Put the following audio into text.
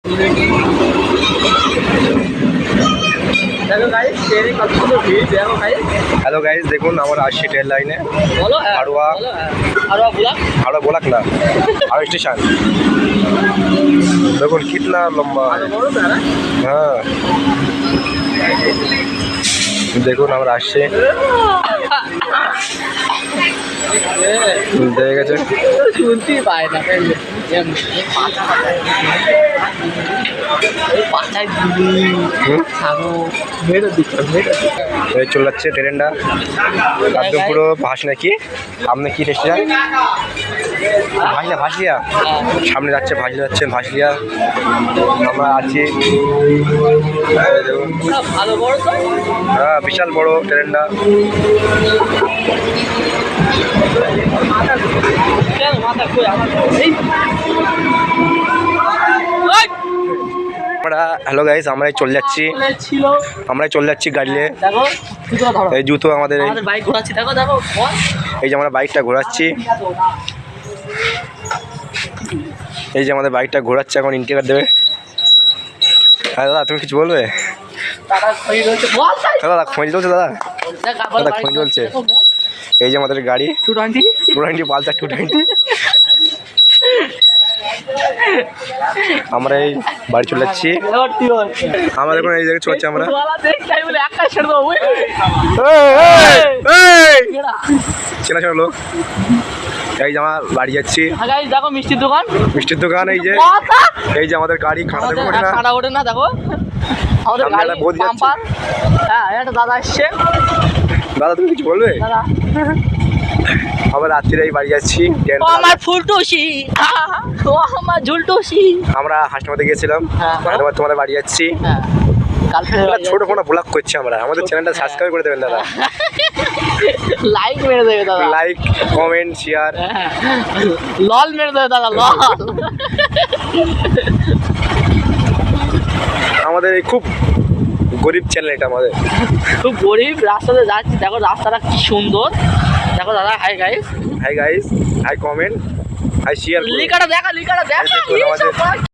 Hello guys देखो আমার আসছি ট্রেন লাইনে হাড়োয়া ब्लॉक ना हावड़ा स्टेशन देखो कितना लंबा है। हाँ देखो আমরা আসছে দেখে গেছে শুনতেই পায় না চলে যাচ্ছে ট্রেনটা একদম পুরো ভাস নাকি সামনে কি স্টেশন ভাসলিয়া সামনে যাচ্ছে ভাসলিয়া আমরা আছি। হ্যাঁ বিশাল বড় ট্রেনটা। হ্যালো গাইস আমরাই চলে যাচ্ছি গাড়ি নিয়ে। এই জুতো আমাদের এই যে আমরা বাইকটা ঘোরাচ্ছি এখন ইন্ডিকেটার দেবে। হ্যাঁ দাদা তুমি কিছু বলবে? দাদা খোঁজ চলছে দাদা খোঁজ চলছে। এই যে আমাদের গাড়ি 220 পালসার 220। আমরা এই বাড়ি চলে যাচ্ছি। আমরা এখন এই জায়গায় চলছে আমরা চেনা চেনা লোক। এই যে আমার বাড়ি যাচ্ছি। দেখো মিষ্টির দোকান এই যে আমাদের গাড়ি খাড়া ওঠে না দেখো আমাদের গাড়ি বাম্পার। হ্যাঁ একটা দাদা আসছে। দাদা তুমি কিছু বলবে? আবার রাত্রিরে এই বাড়ি যাচ্ছি। আমার ফুলটুসি আমার ঝুলটুসি। আমরা হাসপাতালে গিয়েছিলাম তোমাদের বাড়ি যাচ্ছি। ছোট কোনো ব্লগ করছি আমরা। আমাদের চ্যানেলটা সাবস্ক্রাইব করে দেবেন দাদা। লাইক মেরে দেবে দাদা। লাইক কমেন্ট শেয়ার লল মেরে দেবে দাদা লল। আমাদের খুব গরিব চ্যানেল এটা আমাদের খুব গরিব। রাস্তাতে যাচ্ছি দেখো রাস্তাটা কি সুন্দর দেখো দাদা। Hi guys hi comment hi share লিখাটা দেখা